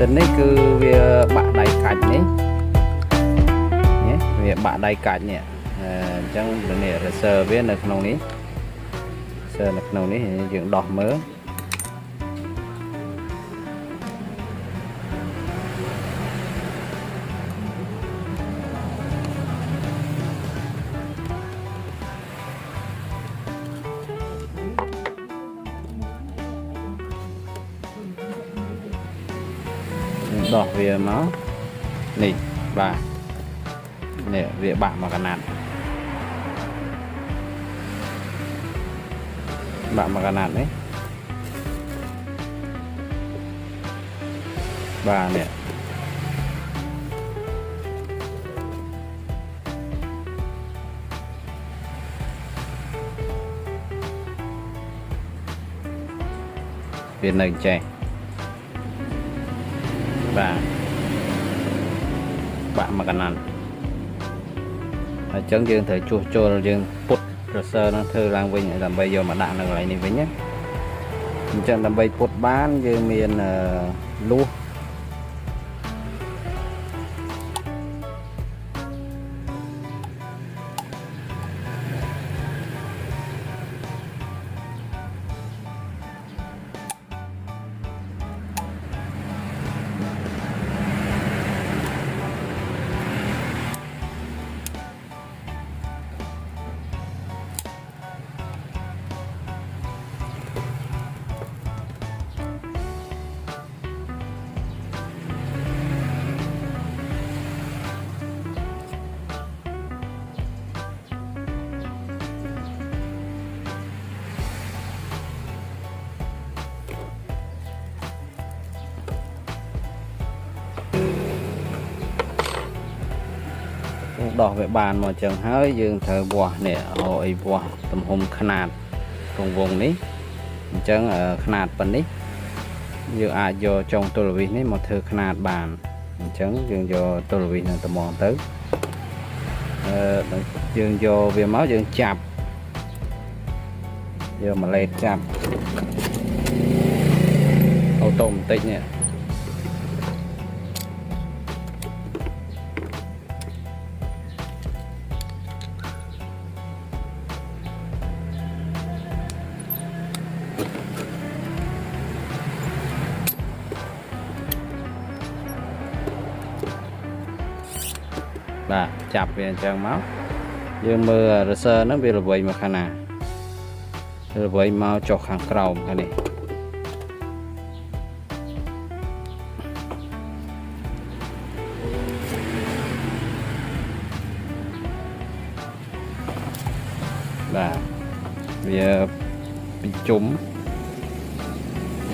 Sân này cứ về bạn đầy cạnh đấy nhé, về bạn đầy cạnh nhỉ, chẳng được nè là sờ với được nông ní, sờ được nông ní thì dựng đọt mớ. Đỏ về máu nỉ bà nè về bạn mà cả bạn mà cả nạn đấy bà nè viên nền chè và bạn mà cần ăn chẳng dương thời chua chua dương put rồi sơ nó thư lang vinh làm bây giờ mà đạn được lại này với nhé chẳng làm bây put bán dương miền lúa đỏ về bàn mà chẳng hơi dương thờ bùa nè hội bùa tầm hôm khăn trong vùng ní chẳng ở khăn phần ní như ai do trong tôi là vì ní một thơ khăn bàn chẳng dương do tôi là vì là tầm mòn tới dương do về máu dương chạp giờ mà lên chạp ô tô một tích nhé và chạp về trang máu dương mưa rồi sơ nó bị là vậy mà khả năng rồi vậy mau cho hàng cầu cái này và bây bị trúng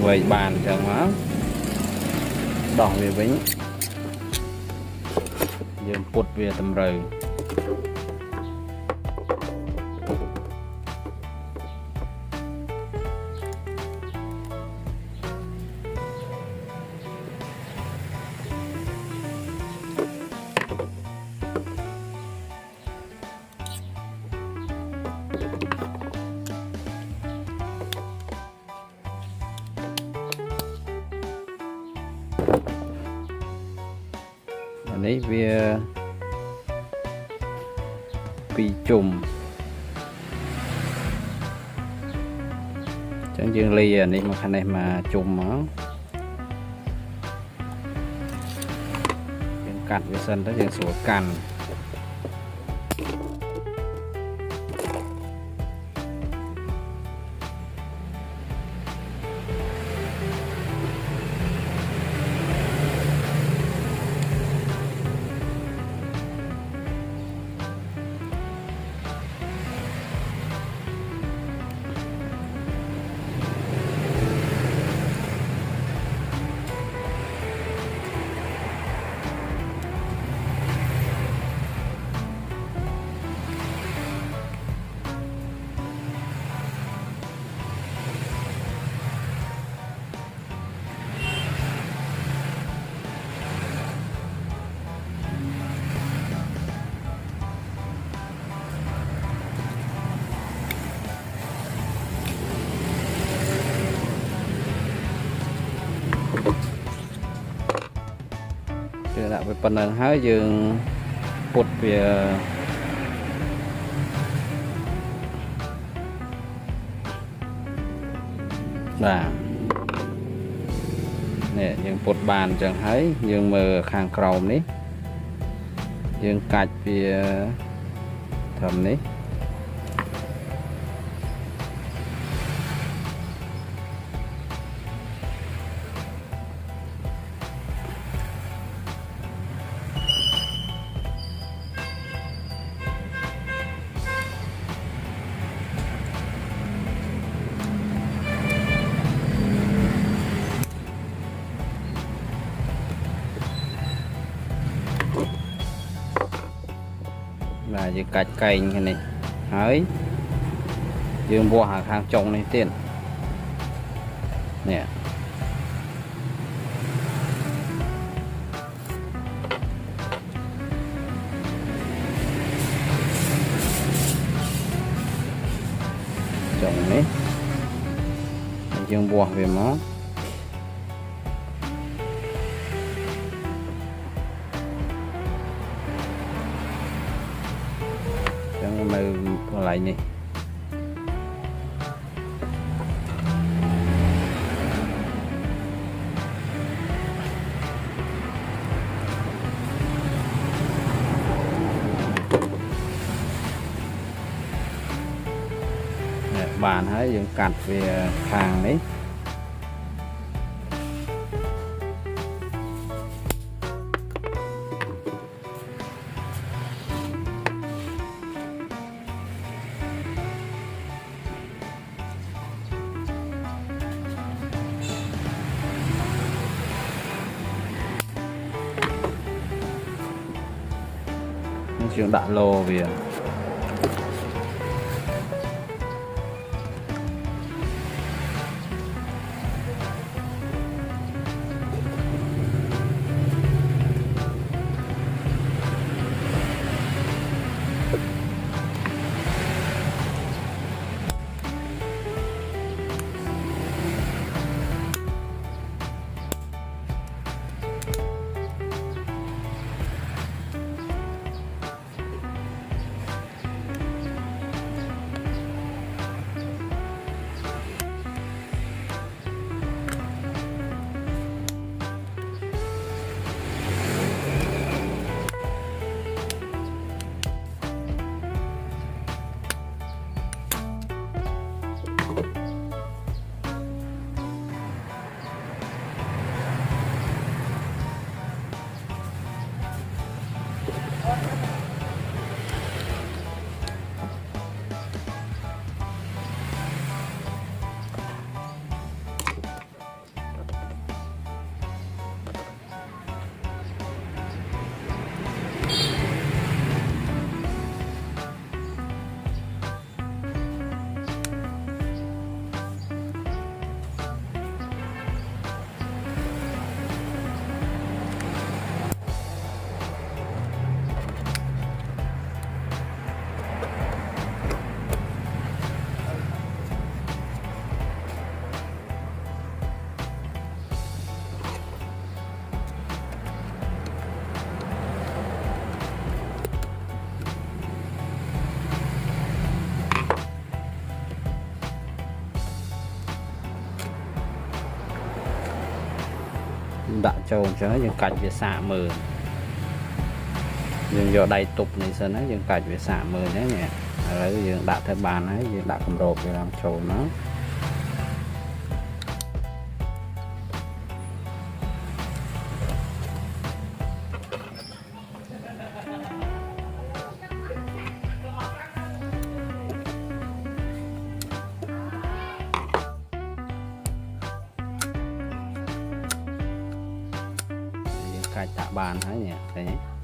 vậy bàn trang máu đỏ về bánh dương put về tầm rồi đấy về bị trùng chẳng dương ly này mà khả này mà trùng nó cắt về sân đó dương sủa cằn đã với phần năng hái dương bột về là nè dương bột bàn chẳng thấy dương mờ khang cầu ní dương cạch về thầm ní là dương cạch cành cái này hái dương bùa hàng trồng này tiền nè trồng đấy dương bùa về nó mày lại nè bàn hãy dùng cặt về hàng đấy chuyện đại lô về đã trồng cho nó những cạch về xả mờ nhưng do đầy tục này sơn ấy những cạch về xả mờ nhé nhỉ lấy những đã thay bàn ấy những đã cầm rộp để làm trầu nó cạch tạ bàn ấy nhỉ thấy nhé